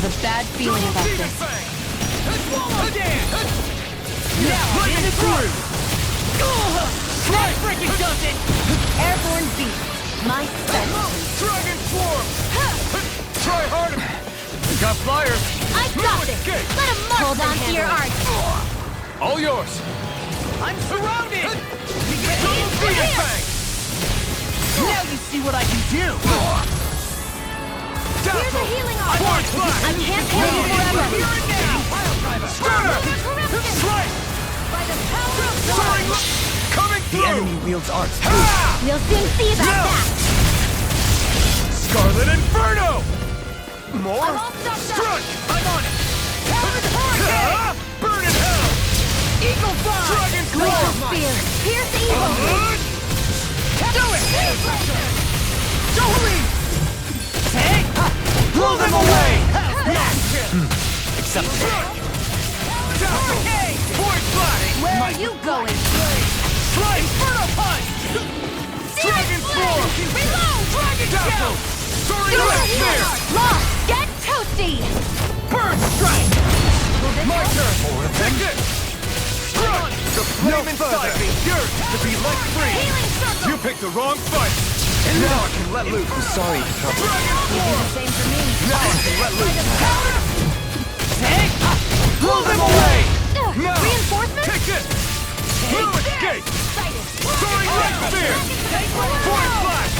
a bad feeling about this. Now I'm in the groove! That freaking does it! Airborne beast. My specialty. Dragon Swarm! Try harder! Got flyers! I got this! Let him mark. Hold on to your art. All yours! I'm surrounded! Double Phoenix Fang! Now you see what I can do! Here's a healing art! I can't heal you forever! Here and now! Stunner! Slice! By the power of Soaring! God! Coming through! The enemy wields arts. We'll soon see about Now! that! Scarlet Inferno! More? I'm all stopped up. Struck! I'm on it! Burn in hell! Eagle Fly! Dragon Glacial Claw! Spear! Pierce the evil! Do it! Jolie! Blow them away! Acceptable. Void Flash! Where are you going? Slice! Inferno Punch! Dragon Swarm! Reload! Dragon Tackle! Soaring Do Red it here! Spear! Lost! Get toasty! Burn Strike! My turn! Take this! Struck! The flame inside me yearns to be let free! Healing circle! You picked the wrong fight! And now I can let loose! I'm sorry to trouble. Dragon You do Swarm! the same for me. Now I can let loose! Take! Blow them away! Now! Reinforcements? Take this! Blue Escape! Excited! Soaring Red Spear! Void Flash!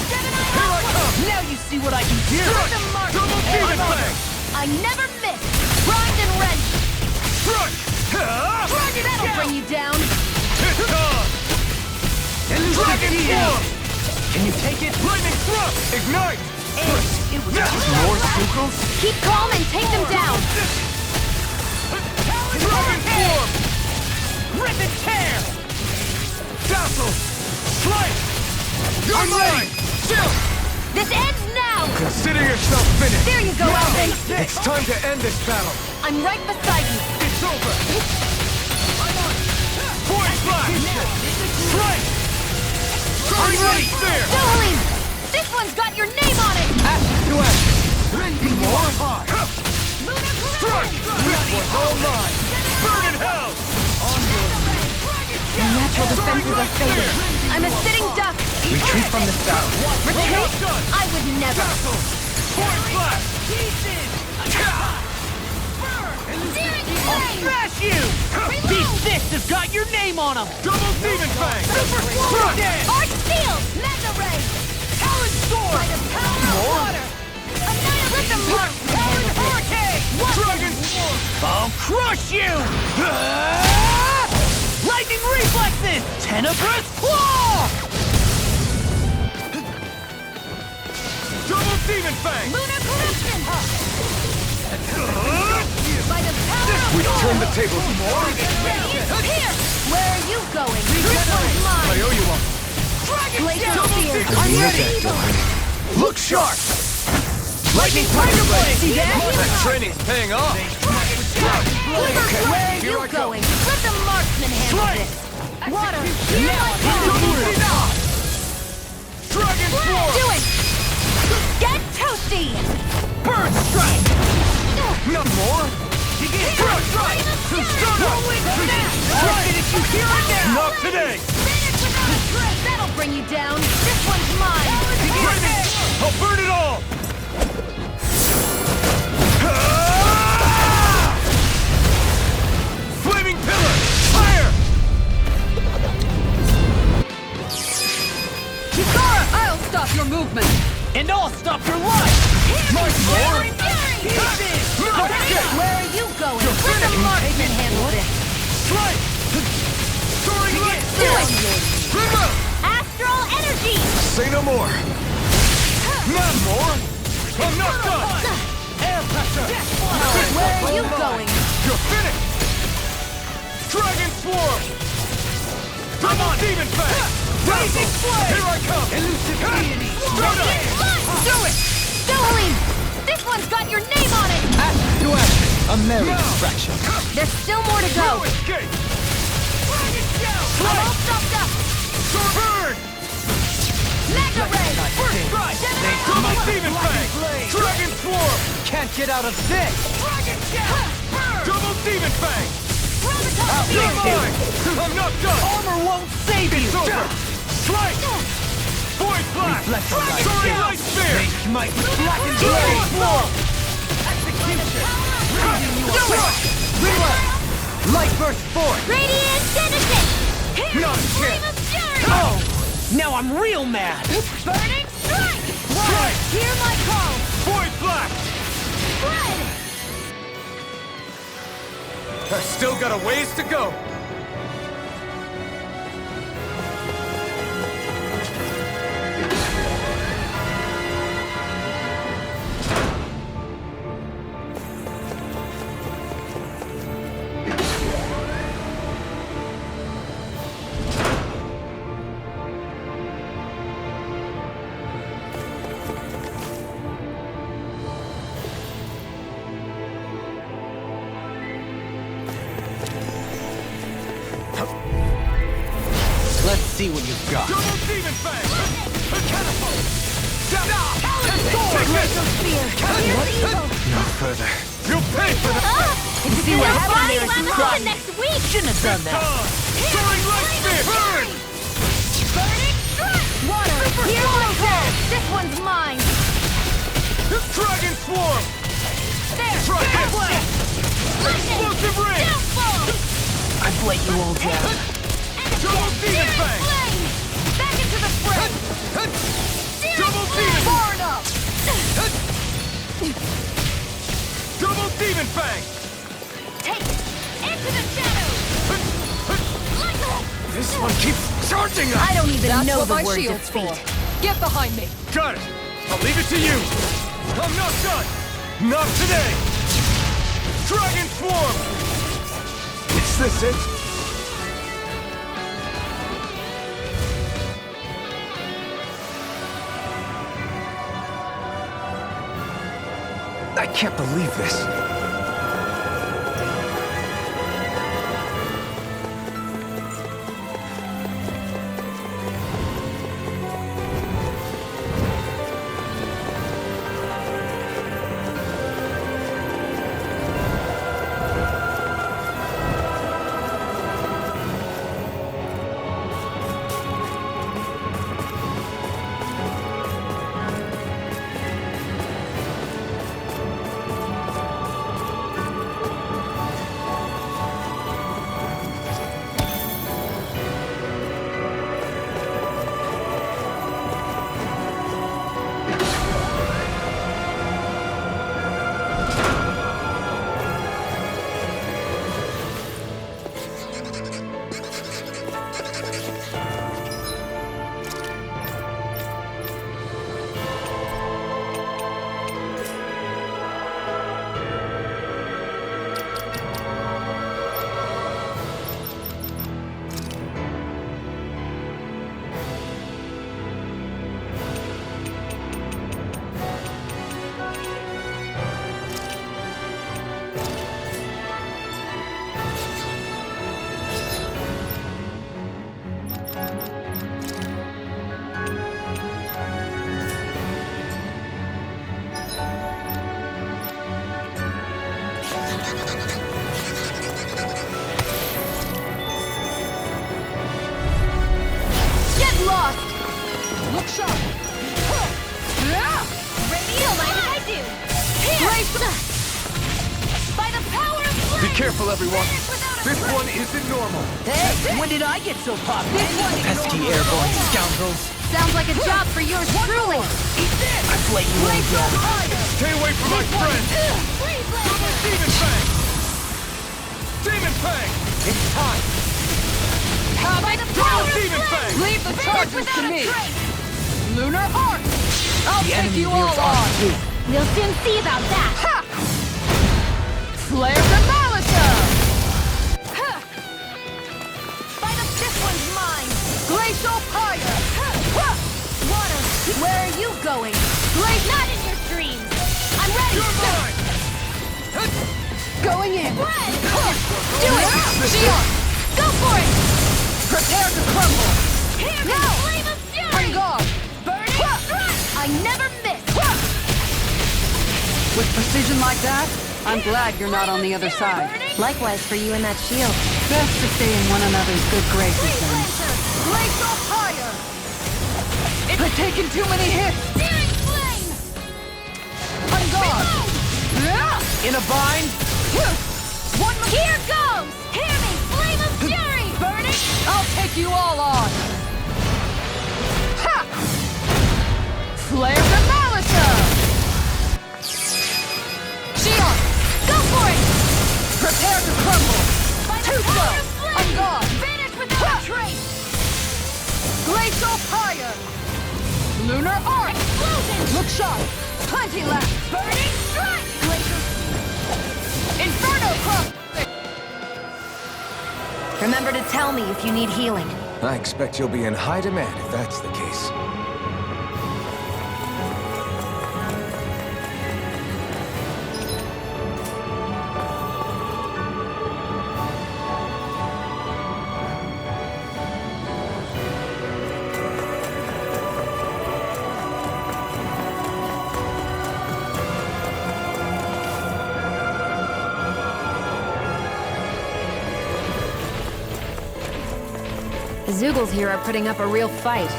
Here I come! Now you see what I can do! Struck! Double Demon Fang! I never miss! Grind and wrench! Struck! That'll bring you down! It's on! Dragon Swarm! Can you take it? Lightning Thrust! Ignite! It was More sequels? Keep calm and take them down! Dragon Swarm! Rip and tear! Dazzle! Slice! You're mine! Chill! This ends now! Consider yourself finished! There you go, Elvin! It's time to end this battle! I'm right beside you! It's over! Void Flash! Slice! I'm Red Spear! Jolene! This one's got your name on it! More hard! Struck! This one's all mine! Burn in hell! Your natural defenses are fading. I'm a sitting duck! Retreat from this battle. Retreat? I would never! Void Flash! I'll Smash you! These fists have got your name on them! Double Demon Fang! Super Struck! Arch Steel! Mega Ray! Talon Sword! By the power of water! Annihilate the mark! Talon Hurricane! Dragon Swarm! I'll crush you! Lightning reflexes! Tenebrous claw! Double Demon Fang! Lunar corruption! By the power of We water! turn the tables. Here! Where are you going? This one's I mine! owe you one. Glacial Spear! I'm I'm ready. ready! Look sharp! Lightning Tiger Blade! See that? That training's paying off. Where are Here you I come. going? Let the marksman handle Slice! this! Water! Here I Double come! Demon! Dragon Swarm! Do it! Get toasty! Burn Strike! No more! Struck! Strike! You hear it now! Not today! Finish without a trace! That'll bring you down! This one's mine! Lightning! I'll burn it all! Flaming Pillar! Fire! Kisara! I'll stop your movement! And I'll stop your life! More! Where are you going? Let the marksman handle this! Slice! Soaring Red Do Spear! it! Remote! Astral energy! Say no more! Not more! I'm not done! Air pressure! Where are you going? You're finished! Dragon Swarm! Double Demon Fang! Blazing Flame! Here I come! Elusive Deity! Do it! Jolene! This one's got your name on it! To action. A merry distraction. There's still more to go! No escape! Dragon Shell! I'm all stopped up! Burn! Mega Ray! First strike! Double Demon Fang! Dragon Swarm! Can can't get out of this! Dragon Shout! Double Demon Fang! Out You're there, mine! I'm not done! Armor won't save you! It's over! Slice! Void Blast! Reflect the light. Soaring Light Spear! Make might black and Dragon blade! Swarm! Execution! Do it! Reload! Light burst forth! Radiant Genesis! Here, Not a Flame chance. of Fury! Oh! Now I'm real mad! Burning Strike! Strike! Hear my call! Void Blast! Spread! I've still got a ways to go! Let's see what you've got. Double Demon Fang! A catapult! Here's evil! No further. You'll pay for that! You see what happened body there, lemon Rocky. next week! Shouldn't have done that. Soaring Light Spear! Burn! Burning Strike! Water! Hear my call! This one's mine! Dragon Swarm! There! Try That this. one! Lightning! Explosive Ring! Downfall! I blade you all down. Double Demon Searing Fang! Flame! Back into the fray! Double Demon! Far enough! Double Demon Fang! Take it! Into the shadows! This one keeps charging us! I don't even That's know what the my word shield's defeat. for. Get behind me. Got it! I'll leave it to you! I'm not done! Not today! Dragon Swarm! Is this it? I can't believe this. Careful, everyone. This one isn't normal. Hey, when did I get so popular? Pesky airborne scoundrels. Sounds like a job for yours truly. I play you all down. Stay away from my friend. Double Demon Fang! Demon Fang! It's time. By the Double power of Demon flame! Fang! Leave the charges to Without a me. trace! Lunar Arc! I'll The take enemy you all wields arms on! too. We'll soon see about that. Ha! Flare the Malisa! Huh. This one's mine. Glacial Pyre! Ha. Water, where are you going? Not in your dreams. I'm ready. You're mine! Going in! Red. Do it! Shion! Go for it. Prepare to crumble! Here, Now. flame of fury. Bring on! Burning strike. I never miss. With precision like that, I'm glad you're not on the other side. Likewise for you and that shield. Best to stay in one another's good graces then. Glacial fire! I've taken too many hits! Searing flame! On guard! In a bind? One more! Here goes! Hear me! Flame of fury! Burning! I'll take you all on! Ha! Flare the Malisa! Shion! Go for it! Prepare to crumble! By the Too power slow! of flame! On guard! Vanish without a trace! Glacial fire! Lunar arc! Explosion! Look sharp! Plenty left! Burning strike! Glacial... Inferno crumble! Remember to tell me if you need healing. I expect you'll be in high demand if that's the case. The Zoogles here are putting up a real fight.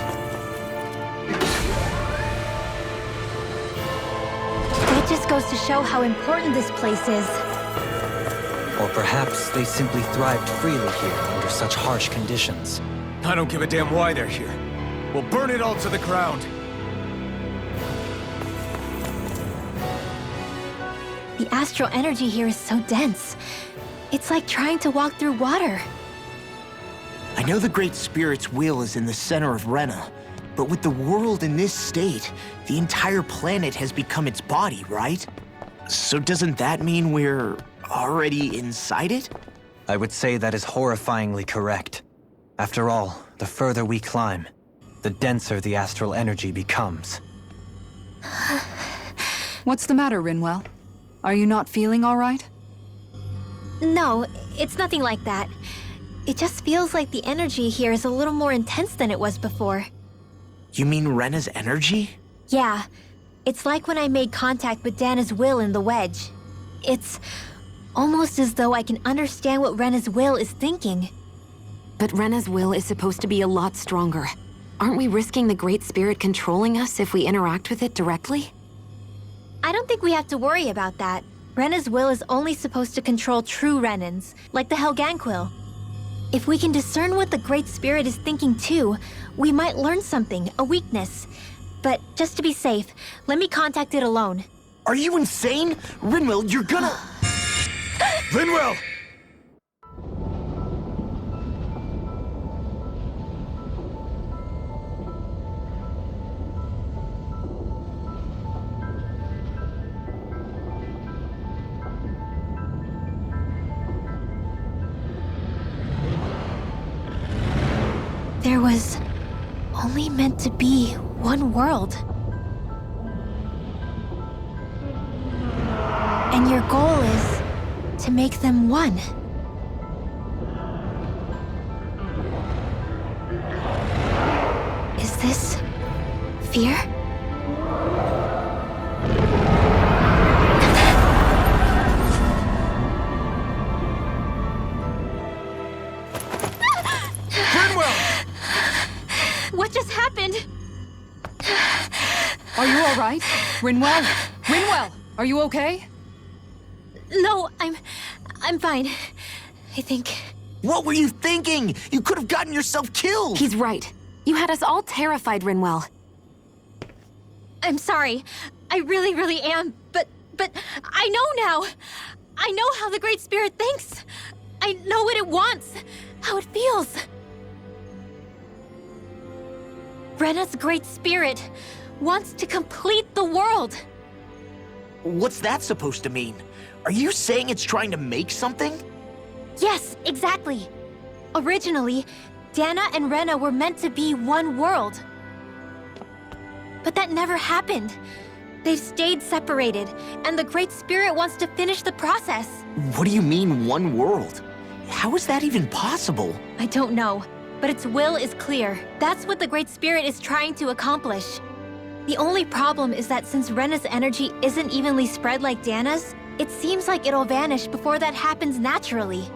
That just goes to show how important this place is. Or perhaps they simply thrived freely here under such harsh conditions. I don't give a damn why they're here. We'll burn it all to the ground. The astral energy here is so dense. It's like trying to walk through water. I know the Great Spirit's will is in the center of Rena, but with the world in this state, the entire planet has become its body, right? So doesn't that mean we're already inside it? I would say that is horrifyingly correct. After all, the further we climb, the denser the astral energy becomes. What's the matter, Rinwell? Are you not feeling all right? No, it's nothing like that. It just feels like the energy here is a little more intense than it was before. You mean Rena's energy? Yeah, it's like when I made contact with Dana's will in the wedge. It's almost as though I can understand what Rena's will is thinking. But Rena's will is supposed to be a lot stronger. Aren't we risking the Great Spirit controlling us if we interact with it directly? I don't think we have to worry about that. Rena's will is only supposed to control true Renans, like the Helganquil. If we can discern what the Great Spirit is thinking too, we might learn something, a weakness. But just to be safe, let me contact it alone. Are you insane? Rinwell, you're gonna... Linwell! There was only meant to be one world. And your goal is to make them one. Is this fear? What just happened? Are you all right? Rinwell? Rinwell, are you okay? No, I'm fine. I think. What were you thinking? You could have gotten yourself killed! He's right. You had us all terrified, Rinwell. I'm sorry. I really, really am. But I know now. I know how the Great Spirit thinks. I know what it wants, how it feels. Rena's Great Spirit wants to complete the world. What's that supposed to mean? Are you saying it's trying to make something? Yes, exactly. Originally, Dana and Rena were meant to be one world. But that never happened. They've stayed separated, and the Great Spirit wants to finish the process. What do you mean, one world? How is that even possible? I don't know, but its will is clear. That's what the Great Spirit is trying to accomplish. The only problem is that since Rena's energy isn't evenly spread like Dana's, it seems like it'll vanish before that happens naturally.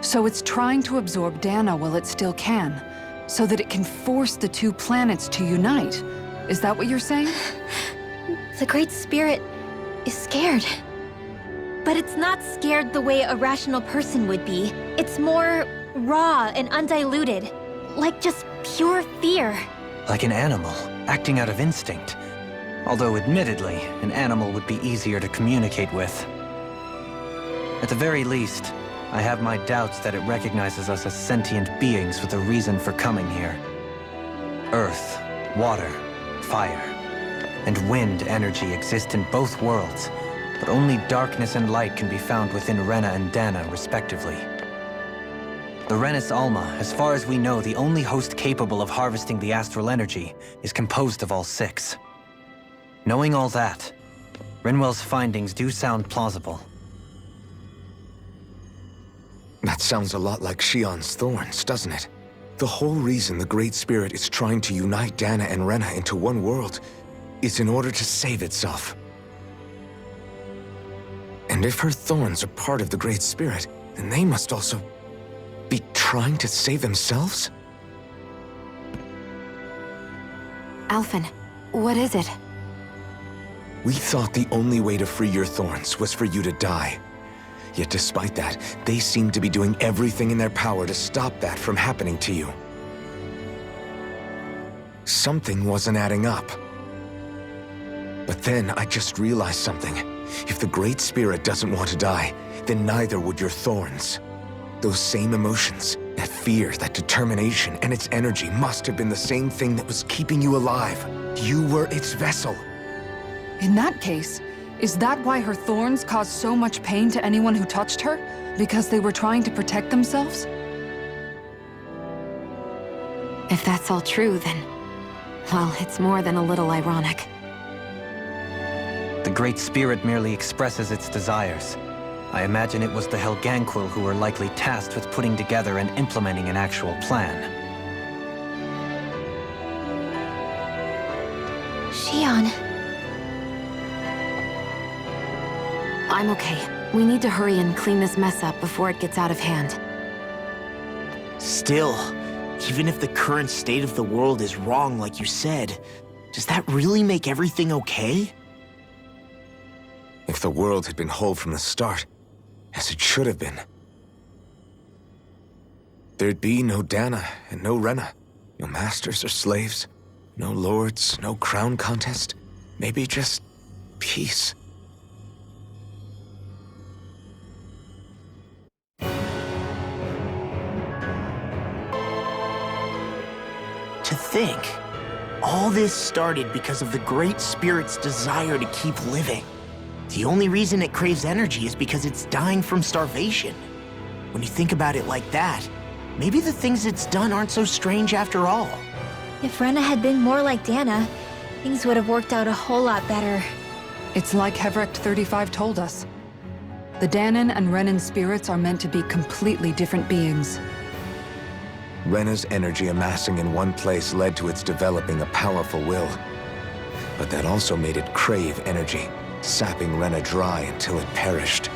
So it's trying to absorb Dana while it still can, so that it can force the two planets to unite. Is that what you're saying? The Great Spirit is scared. But it's not scared the way a rational person would be. It's more raw and undiluted. Like just pure fear. Like an animal, acting out of instinct. Although admittedly, an animal would be easier to communicate with. At the very least, I have my doubts that it recognizes us as sentient beings with a reason for coming here. Earth, water, fire, and wind energy exist in both worlds, but only darkness and light can be found within Rena and Dana, respectively. The Renis Alma, as far as we know, the only host capable of harvesting the astral energy, is composed of all six. Knowing all that, Rinwell's findings do sound plausible. That sounds a lot like Shion's thorns, doesn't it? The whole reason the Great Spirit is trying to unite Dana and Rena into one world is in order to save itself. And if her thorns are part of the Great Spirit, then they must also be trying to save themselves? Alphen, what is it? We thought the only way to free your thorns was for you to die. Yet despite that, they seem to be doing everything in their power to stop that from happening to you. Something wasn't adding up. But then I just realized something. If the Great Spirit doesn't want to die, then neither would your thorns. Those same emotions, that fear, that determination, and its energy must have been the same thing that was keeping you alive. You were its vessel. In that case, is that why her thorns caused so much pain to anyone who touched her? Because they were trying to protect themselves? If that's all true, then... well, it's more than a little ironic. The Great Spirit merely expresses its desires. I imagine it was the Helganquil who were likely tasked with putting together and implementing an actual plan. Shion. I'm okay. We need to hurry and clean this mess up before it gets out of hand. Still, even if the current state of the world is wrong like you said, does that really make everything okay? If the world had been whole from the start, as it should have been, there'd be no Dana and no Rena, no masters or slaves, no lords, no crown contest, maybe just peace. To think, all this started because of the Great Spirit's desire to keep living. The only reason it craves energy is because it's dying from starvation. When you think about it like that, maybe the things it's done aren't so strange after all. If Rena had been more like Dana, things would have worked out a whole lot better. It's like Hevrecht 35 told us. The Danan and Renan spirits are meant to be completely different beings. Rena's energy amassing in one place led to its developing a powerful will. But that also made it crave energy, sapping Rena dry until it perished.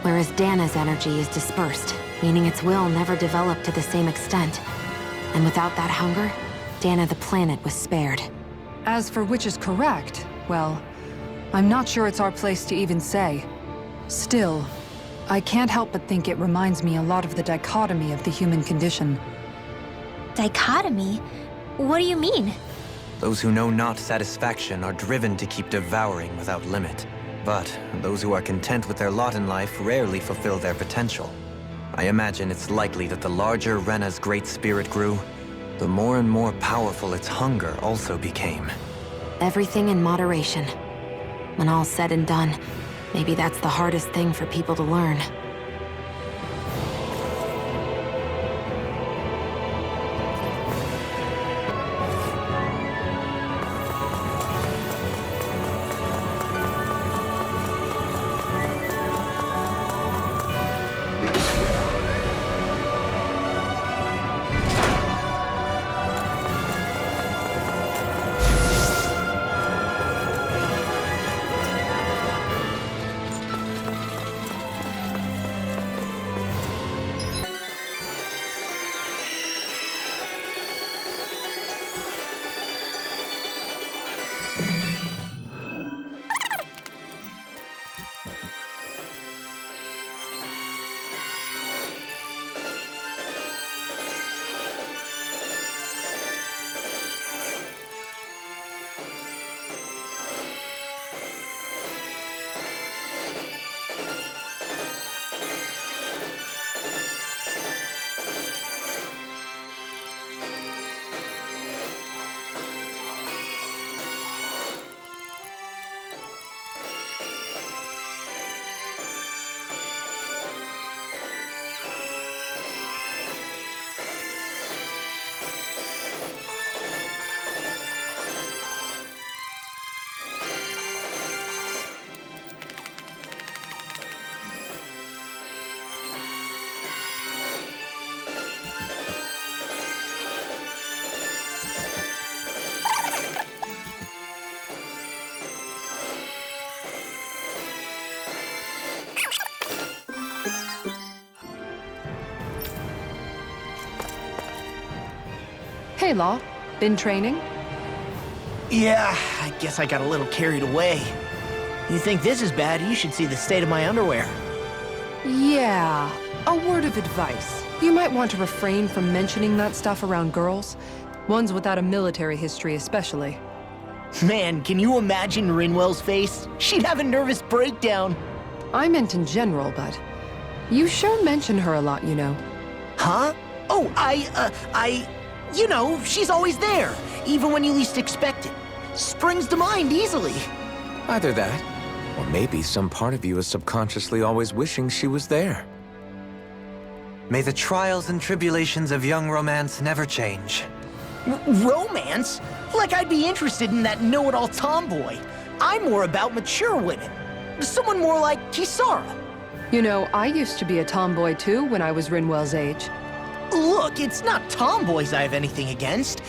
Whereas Dana's energy is dispersed, meaning its will never developed to the same extent. And without that hunger, Dana the planet was spared. As for which is correct, well, I'm not sure it's our place to even say. Still, I can't help but think it reminds me a lot of the dichotomy of the human condition. Dichotomy? What do you mean? Those who know not satisfaction are driven to keep devouring without limit. But those who are content with their lot in life rarely fulfill their potential. I imagine it's likely that the larger Rena's Great Spirit grew, the more and more powerful its hunger also became. Everything in moderation. When all's said and done, maybe that's the hardest thing for people to learn. Hey, Law. Been training? Yeah, I guess I got a little carried away. You think this is bad, you should see the state of my underwear. Yeah. A word of advice. You might want to refrain from mentioning that stuff around girls. Ones without a military history especially. Man, can you imagine Rinwell's face? She'd have a nervous breakdown. I meant in general, but... You sure mention her a lot, you know. Huh? Oh, You know, she's always there, even when you least expect it. Springs to mind easily. Either that, or maybe some part of you is subconsciously always wishing she was there. May the trials and tribulations of young romance never change. Romance? Like I'd be interested in that know-it-all tomboy. I'm more about mature women. Someone more like Kisara. You know, I used to be a tomboy too when I was Rinwell's age. Look, it's not tomboys I have anything against.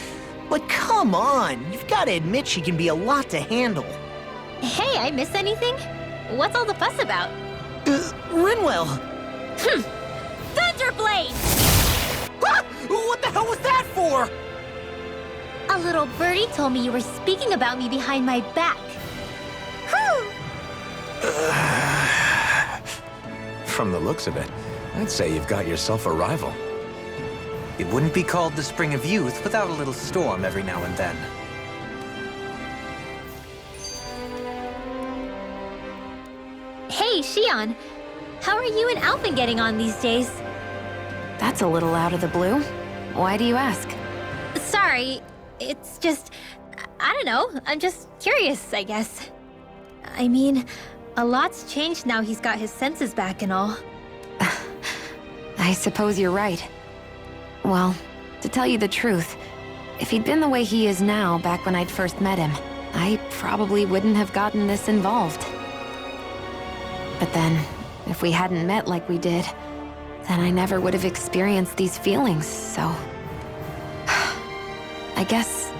But come on, you've got to admit she can be a lot to handle. Hey, I miss anything? What's all the fuss about? Rinwell. Thunderblade! Ah! What the hell was that for? A little birdie told me you were speaking about me behind my back. Whew! From the looks of it, I'd say you've got yourself a rival. It wouldn't be called the Spring of Youth without a little storm every now and then. Hey, Shion. How are you and Alphen getting on these days? That's a little out of the blue. Why do you ask? Sorry, it's just... I don't know, I'm just curious, I guess. I mean, a lot's changed now he's got his senses back and all. I suppose you're right. Well, to tell you the truth, if he'd been the way he is now back when I'd first met him, I probably wouldn't have gotten this involved. But then, if we hadn't met like we did, then I never would have experienced these feelings, so... I guess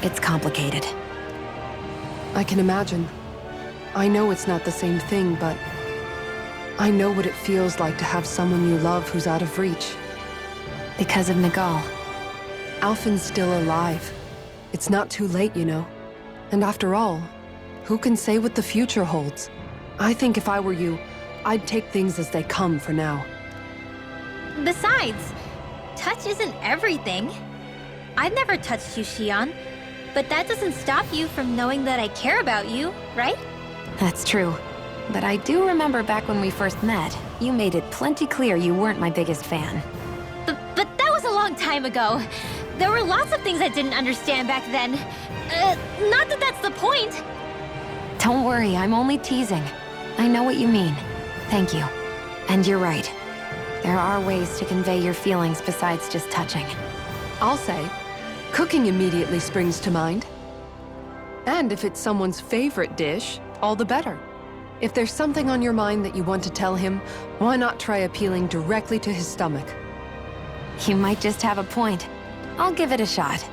it's complicated. I can imagine. I know it's not the same thing, but... I know what it feels like to have someone you love who's out of reach. Because of Miguel. Alphen's still alive. It's not too late, you know. And after all, who can say what the future holds? I think if I were you, I'd take things as they come for now. Besides, touch isn't everything. I've never touched you, Shion, but that doesn't stop you from knowing that I care about you, right? That's true. But I do remember back when we first met, you made it plenty clear you weren't my biggest fan. But that was a long time ago. There were lots of things I didn't understand back then. Not that that's the point. Don't worry, I'm only teasing. I know what you mean. Thank you. And you're right. There are ways to convey your feelings besides just touching. I'll say, cooking immediately springs to mind. And if it's someone's favorite dish, all the better. If there's something on your mind that you want to tell him, why not try appealing directly to his stomach? You might just have a point. I'll give it a shot.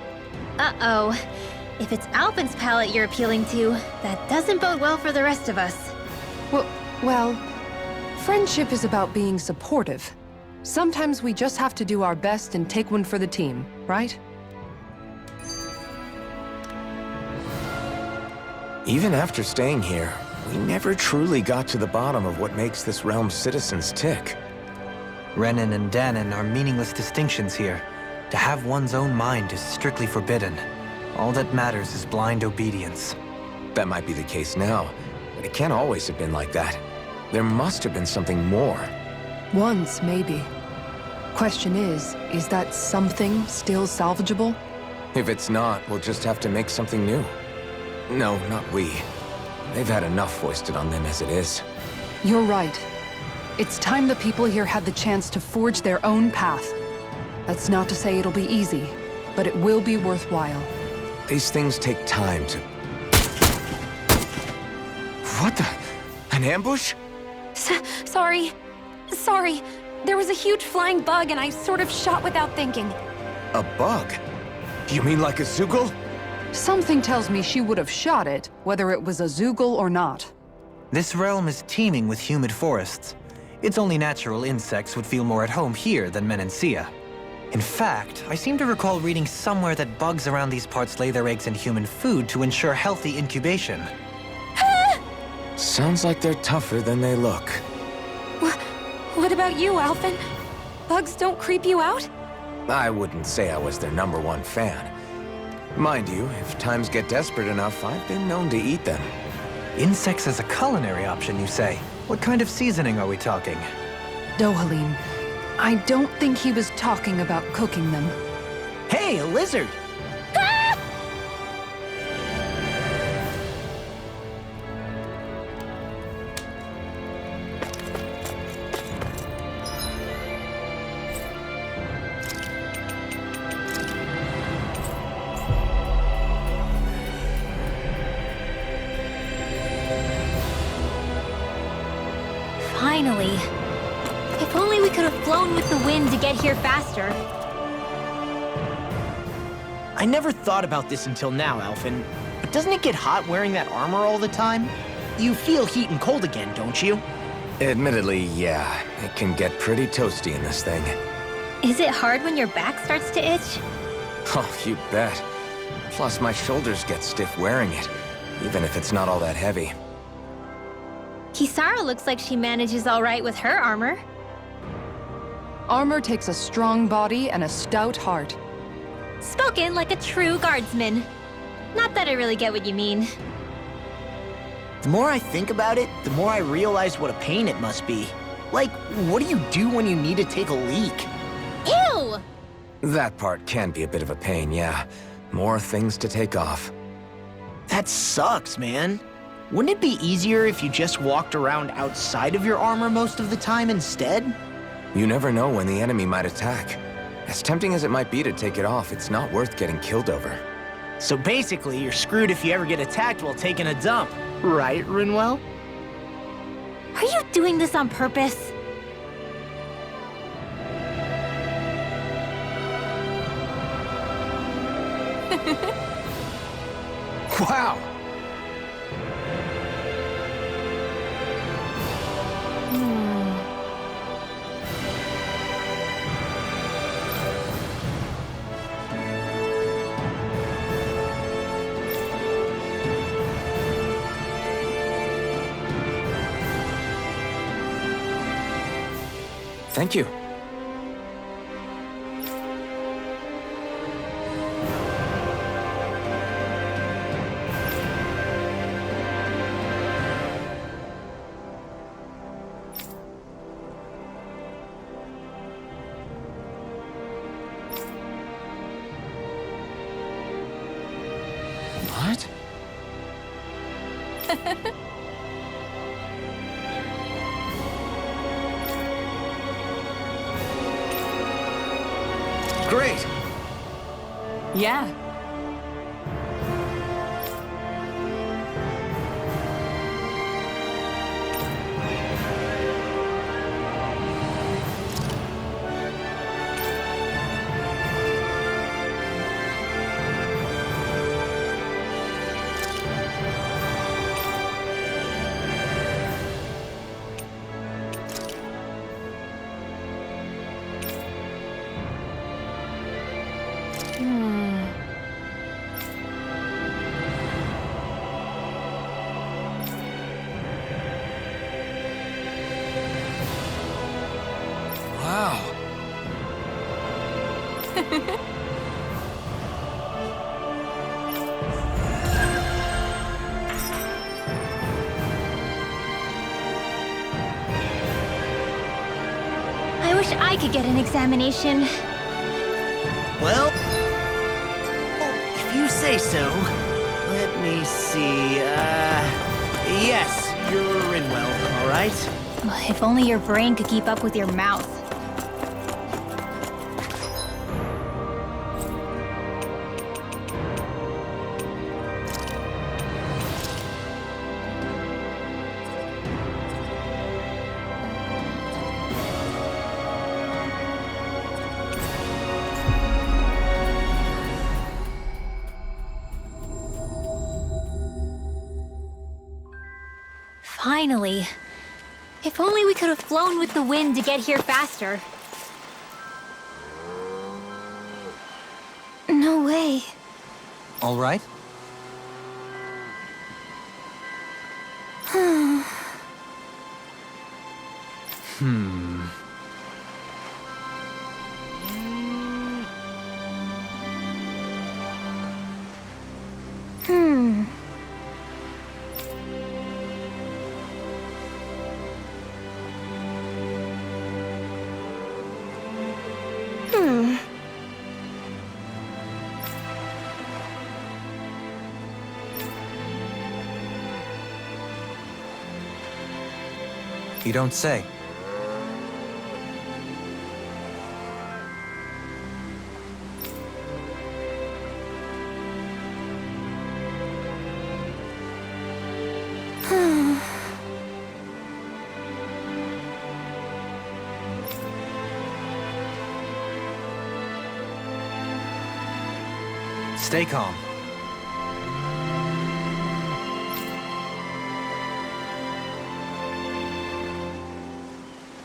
Uh-oh. If it's Alphen's palate you're appealing to, that doesn't bode well for the rest of us. Well, friendship is about being supportive. Sometimes we just have to do our best and take one for the team, right? Even after staying here, we never truly got to the bottom of what makes this realm's citizens tick. Renan and Danon are meaningless distinctions here. To have one's own mind is strictly forbidden. All that matters is blind obedience. That might be the case now, but it can't always have been like that. There must have been something more. Once, maybe. Question is that something still salvageable? If it's not, we'll just have to make something new. No, not we. They've had enough foisted on them as it is. You're right. It's time the people here had the chance to forge their own path. That's not to say it'll be easy, but it will be worthwhile. These things take time to... What the... An ambush? Sorry. There was a huge flying bug and I sort of shot without thinking. A bug? You mean like a Zoogle? Something tells me she would have shot it, whether it was a Zoogle or not. This realm is teeming with humid forests. It's only natural insects would feel more at home here than Menancia. In fact, I seem to recall reading somewhere that bugs around these parts lay their eggs in human food to ensure healthy incubation. Sounds like they're tougher than they look. What about you, Alphen? Bugs don't creep you out? I wouldn't say I was their #1 fan. Mind you, if times get desperate enough, I've been known to eat them. Insects as a culinary option, you say? What kind of seasoning are we talking? Dohalim, I don't think he was talking about cooking them. Hey, a lizard! Finally. If only we could have flown with the wind to get here faster. I never thought about this until now, Alphen. But doesn't it get hot wearing that armor all the time? You feel heat and cold again, don't you? Admittedly, yeah. It can get pretty toasty in this thing. Is it hard when your back starts to itch? Oh, you bet. Plus, my shoulders get stiff wearing it, even if it's not all that heavy. Kisara looks like she manages all right with her armor. Armor takes a strong body and a stout heart. Spoken like a true guardsman. Not that I really get what you mean. The more I think about it, the more I realize what a pain it must be. Like, what do you do when you need to take a leak? Ew! That part can be a bit of a pain, yeah. More things to take off. That sucks, man. Wouldn't it be easier if you just walked around outside of your armor most of the time instead? You never know when the enemy might attack. As tempting as it might be to take it off, it's not worth getting killed over. So basically, you're screwed if you ever get attacked while taking a dump. Right, Rinwell? Are you doing this on purpose? Wow! Thank you. What? Great! Yeah. Wow. I wish I could get an examination. Well, if you say so. Let me see, yes, you're Rinwell, all right? If only your brain could keep up with your mouth. Finally. If only we could have flown with the wind to get here faster. All right? You don't say. Stay calm.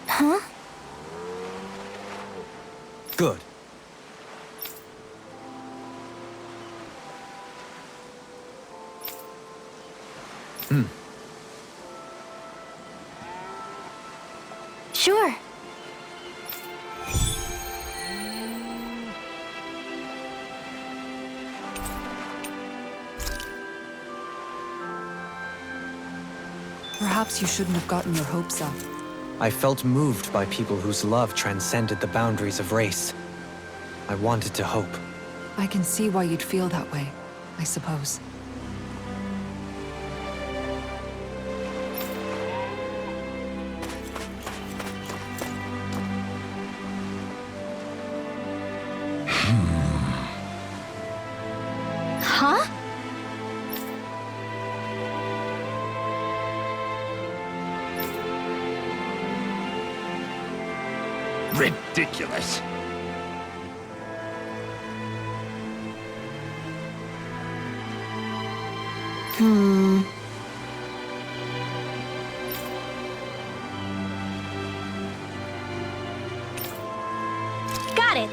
Huh? Good. Sure. Perhaps you shouldn't have gotten your hopes up. I felt moved by people whose love transcended the boundaries of race. I wanted to hope. I can see why you'd feel that way, I suppose. Huh? Ridiculous. Got it.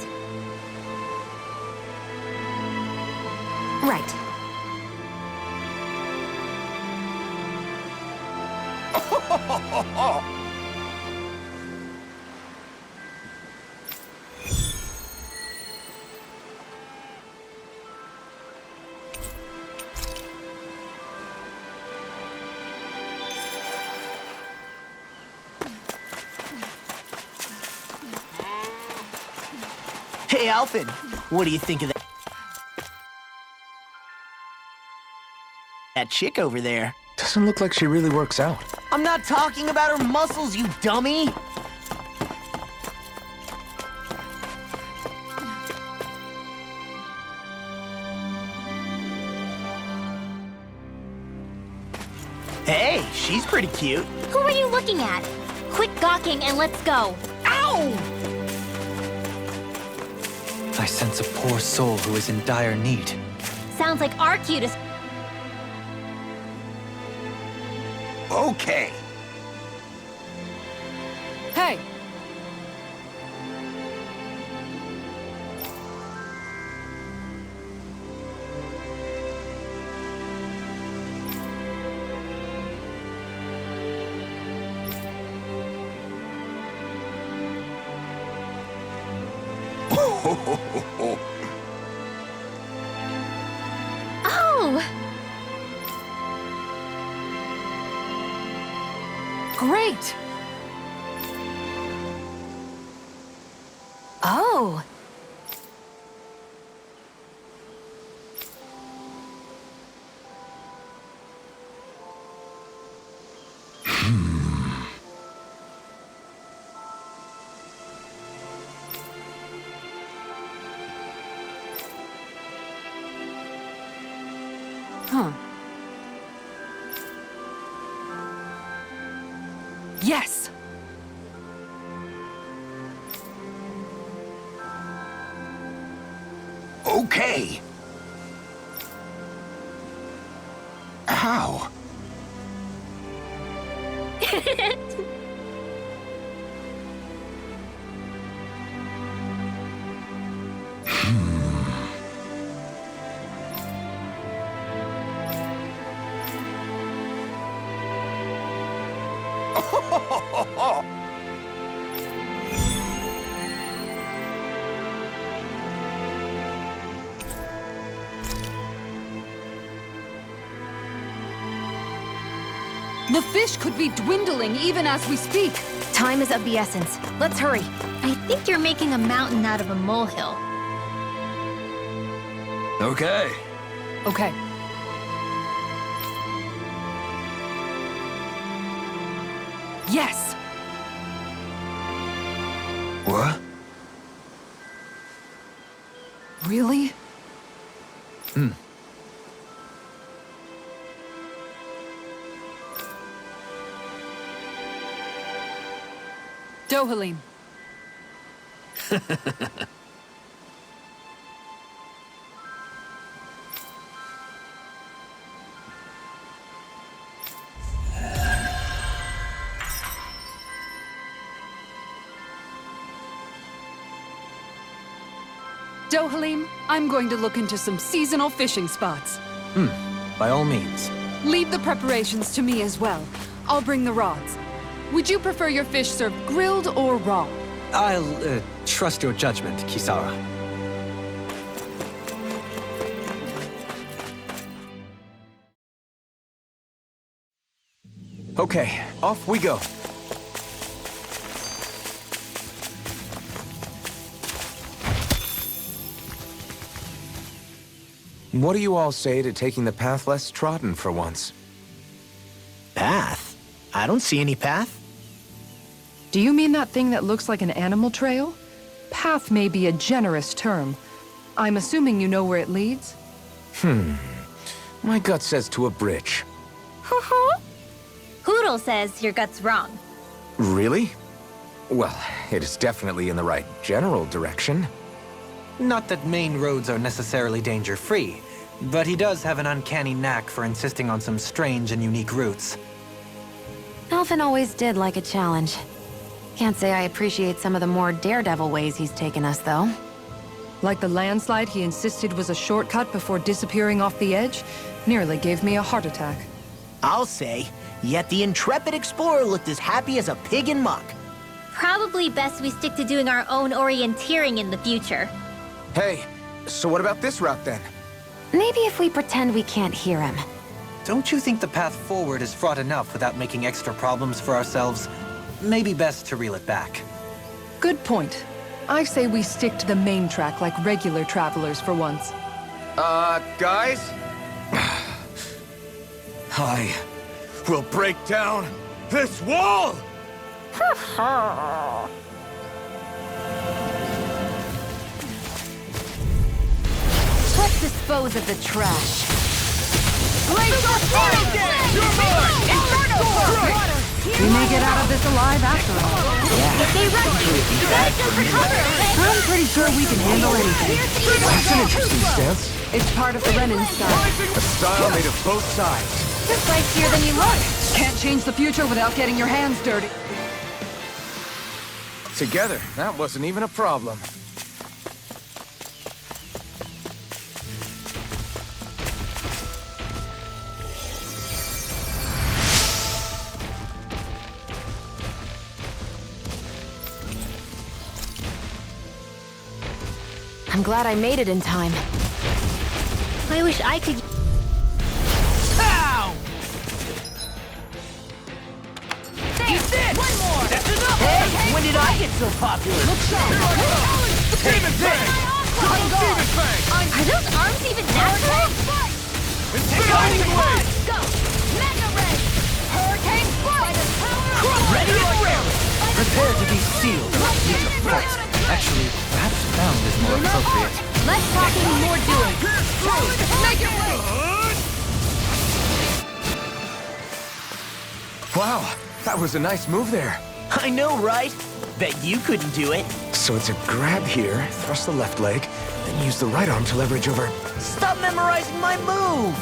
Right. Hey, Alfred, what do you think of that chick over there? Doesn't look like she really works out. I'm not talking about her muscles, you dummy! Hey, she's pretty cute. Who are you looking at? Quit gawking and let's go. Ow! I sense a poor soul who is in dire need. Sounds like our cutest. Okay. Hey! Oh! Great! Oh! Huh. Yes! Okay. How? The fish could be dwindling even as we speak. Time is of the essence. Let's hurry. I think you're making a mountain out of a molehill. Okay. Okay. Yes! What? Really? Dohalim. Dohalim, I'm going to look into some seasonal fishing spots. By all means. Leave the preparations to me as well. I'll bring the rods. Would you prefer your fish served grilled or raw? I'll, trust your judgment, Kisara. Okay, off we go. What do you all say to taking the path less trodden for once? Path? I don't see any path. Do you mean that thing that looks like an animal trail? Path may be a generous term. I'm assuming you know where it leads? My gut says to a bridge. Hoodle says your gut's wrong. Really? Well, it is definitely in the right general direction. Not that main roads are necessarily danger-free, but he does have an uncanny knack for insisting on some strange and unique routes. Alphen always did like a challenge. Can't say I appreciate some of the more daredevil ways he's taken us, though. Like the landslide he insisted was a shortcut before disappearing off the edge? Nearly gave me a heart attack. I'll say, yet the intrepid explorer looked as happy as a pig in muck. Probably best we stick to doing our own orienteering in the future. Hey, so what about this route then? Maybe if we pretend we can't hear him. Don't you think the path forward is fraught enough without making extra problems for ourselves? Maybe best to reel it back. Good point. I say we stick to the main track like regular travelers for once. Guys? I will break down this wall! Let's dispose of the trash. We may get out of this alive after all. If they run, you gotta jump for cover, okay? I'm pretty sure we can handle anything. That's an interesting stance. It's part of the Renan style. A style made of both sides. Just spicier than you look. Can't change the future without getting your hands dirty. Together, that wasn't even a problem. I'm glad I made it in time. I wish I could. Pow! Eat this! One more! That's enough! Hey, when did I get so popular? Look sharp! Demon Fang! Demon Fang! Are those arms even natural? Incinerating Blade! Go! Mega Ray! Hurricane Spark! Ready and raring! Prepare to be sealed. Need a fight. Actually, perhaps bound is more appropriate. Less talking, more doing. Make it rain! Wow, that was a nice move there. I know, right? Bet you couldn't do it. So it's a grab here, thrust the left leg, then use the right arm to leverage over. Stop memorizing my move!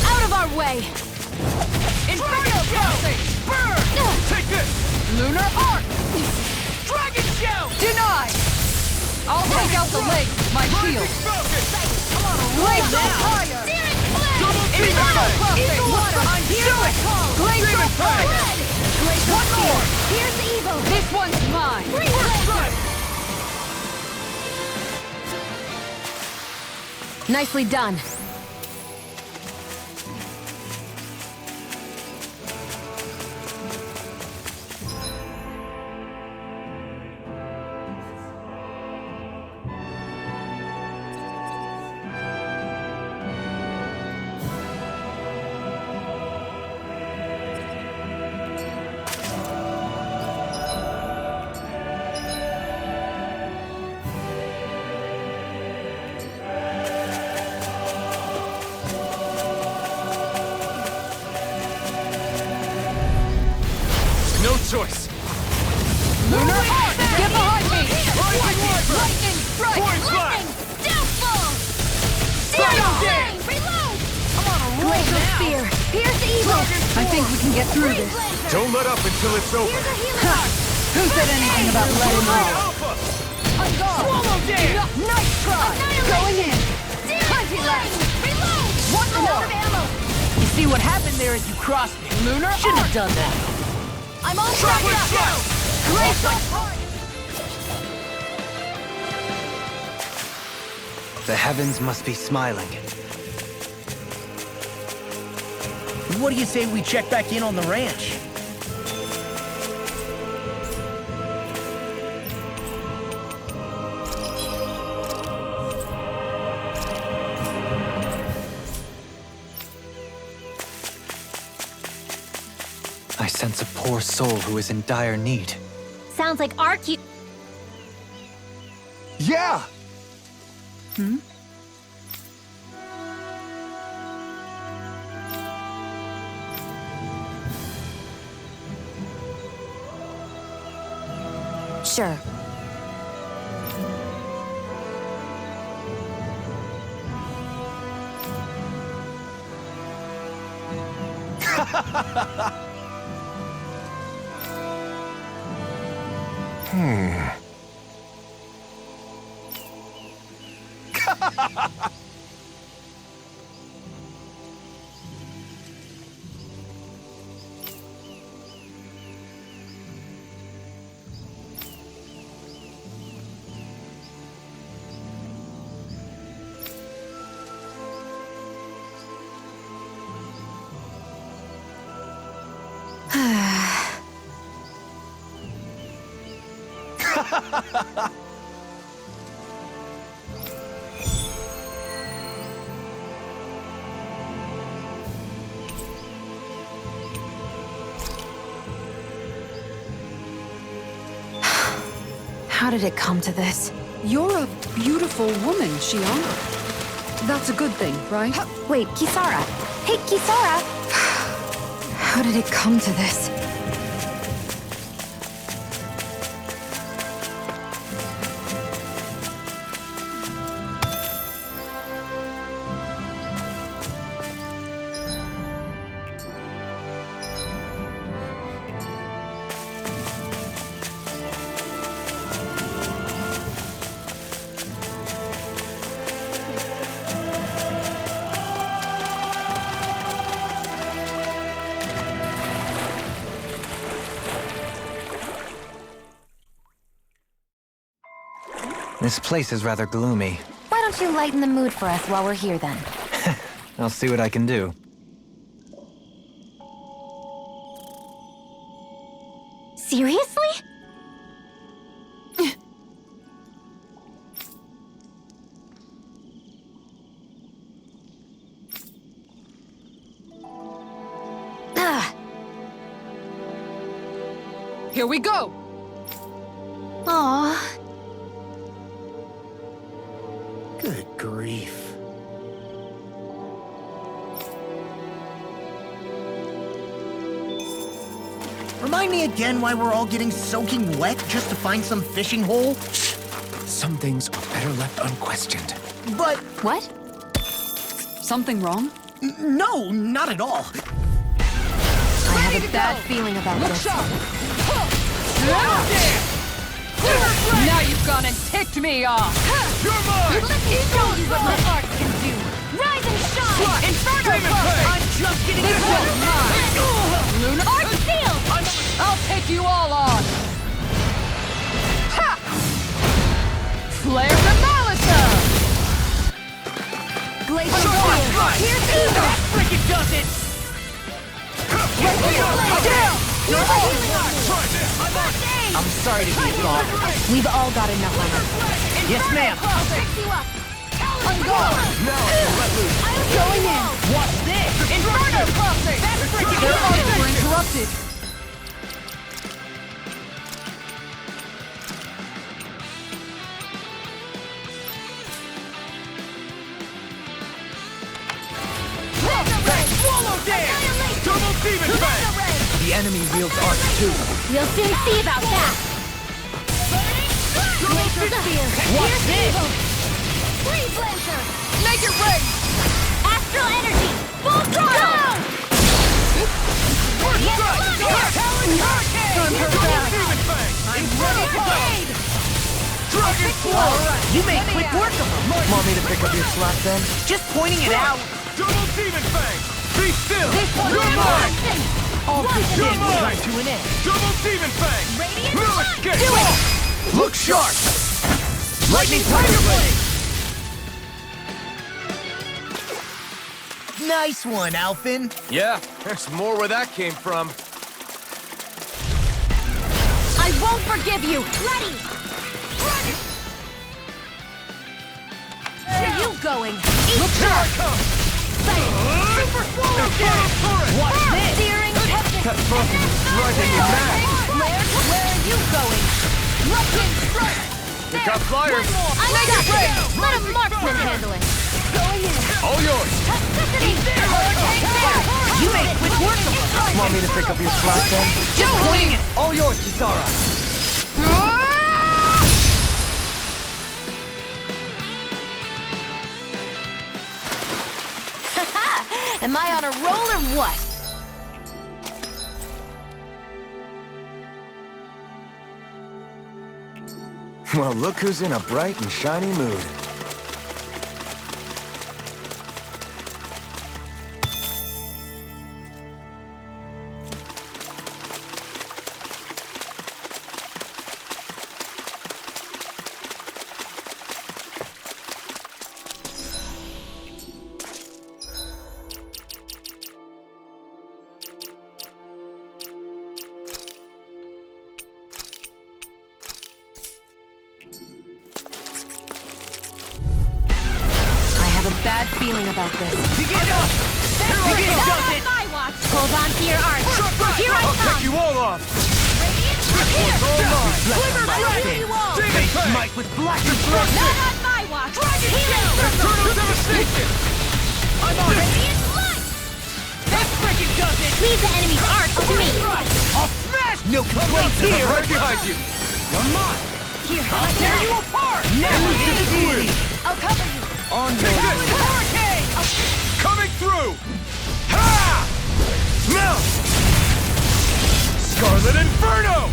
Out of our way! Inferno Show! Burn! Take this! Lunar Arc! Dragon Show! Denied! I'll take out the legs with my shield. Focus! Glacial Fire! Double Demon Fang! Eagle Water! I'm doing! Glacial Fang! Fire! One more! Here's the evil! This one's mine! First strike! Nicely done. No choice. Lunar Arc! Get behind me! Lightning strike! Point flash! Doubtful! Final game! Reload! I'm on a roll Glacial now! Spear! Pierce evil! I think we can get through this. Don't let up until it's over. Here's a healing arc! Who said anything about letting up? Alpha! Swallow dance! Nice try! Going in! Flame! Reload! One I'm more! out of ammo! You see what happened there as you crossed me? Lunar Shouldn't Arc! have done that. I'm all Chocolate charged up! slice! The heavens must be smiling. What do you say we check back in on the ranch? I sense a poor soul who is in dire need. Sounds like our Yeah! Sure. How did it come to this? You're a beautiful woman, Xion. That's a good thing, right? Wait, Kisara. Hey, Kisara! How did it come to this? This place is rather gloomy. Why don't you lighten the mood for us while we're here then? I'll see what I can do. Seriously? Ugh. Here we go! Aw. Good grief. Remind me again why we're all getting soaking wet just to find some fishing hole? Some things are better left unquestioned. But What? Something wrong? no, not at all. I have a bad feeling about Look this. sharp! Now you've gone and ticked me off! You're mine! Let me show you what my art can do! Rise and shine! Inferno Demon Punch! Fang! I'm just getting This one's mine! Luna, Art Seal! I'll take you all on! Ha! Flare the Malisa! Here's evil! That freaking does it! I'm sorry to be long. We've all got enough on us. Yes, ma'am. Now I can let loose. Going in! Watch this! Inferno! That's freaking We're interrupted. Swallow dance! Turbo Demon Fang! The enemy wields art too. We'll soon see about that. Watch this! Freeze Lancer! Make it rain! Astral energy! Full throttle! First strike! Talon Hurricane! Turbo Demon Fang! Inferno Blade! Dragon Swarm! You made quick work of them. Want me to pick up your slack then? Just pointing it out. Turbo Demon Fang! Be still! You're mine! All good You're things come mine! to an end. Turbo Demon Fang! Radiant No Punch! escape! Do it! Look sharp! Lightning Tiger Blade! Nice one, Alphin. Yeah, there's more where that came from. I won't forgive you! Ready! Where are you going? Look here I come! Super Swallow Dance! Watch this! Searing tempest! That frozen is driving me mad! Where are you going? Lightning strike! Pick up flyers! I got you! Let a marksman handle it! Going in! All yours! Toxicity! You made quick work of them. Want me to pick up your slack then? Just pointing it. All yours, Kisara. Am I on a roll or what? Well, look who's in a bright and shiny mood. Bad feeling about this. Begin up! Begin does it! My watch! Hold on to your arms! Here I I'll come! take you all off! Here! Glimmer Dragon! Demon Fang! Mike with black Destruction! Not on my watch! Dragon Healing Shield! circle! Eternal Devastation! I'm on it! Radiant light! That freaking does it! Leave the enemy's art to me! I'll smash! No complaints here. Right behind you! You're mine! Here, I'll tear you apart! I'll cover you! On Take your this! Hurricane! Coming through! Ha! Melt! Scarlet Inferno!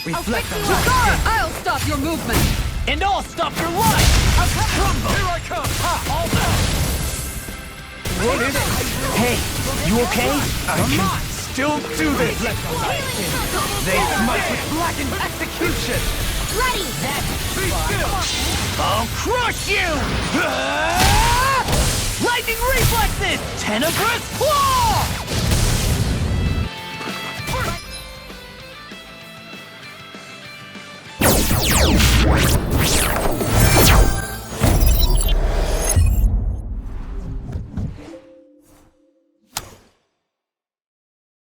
reflect the I'll stop your movement. and I'll stop your life. Crumble! Here I come! Ha! All down! What is it? Hey, you okay? I can still do this! They might with blackened execution! Ready! Be still! I'll crush you! Lightning reflexes! Tenebrous claw!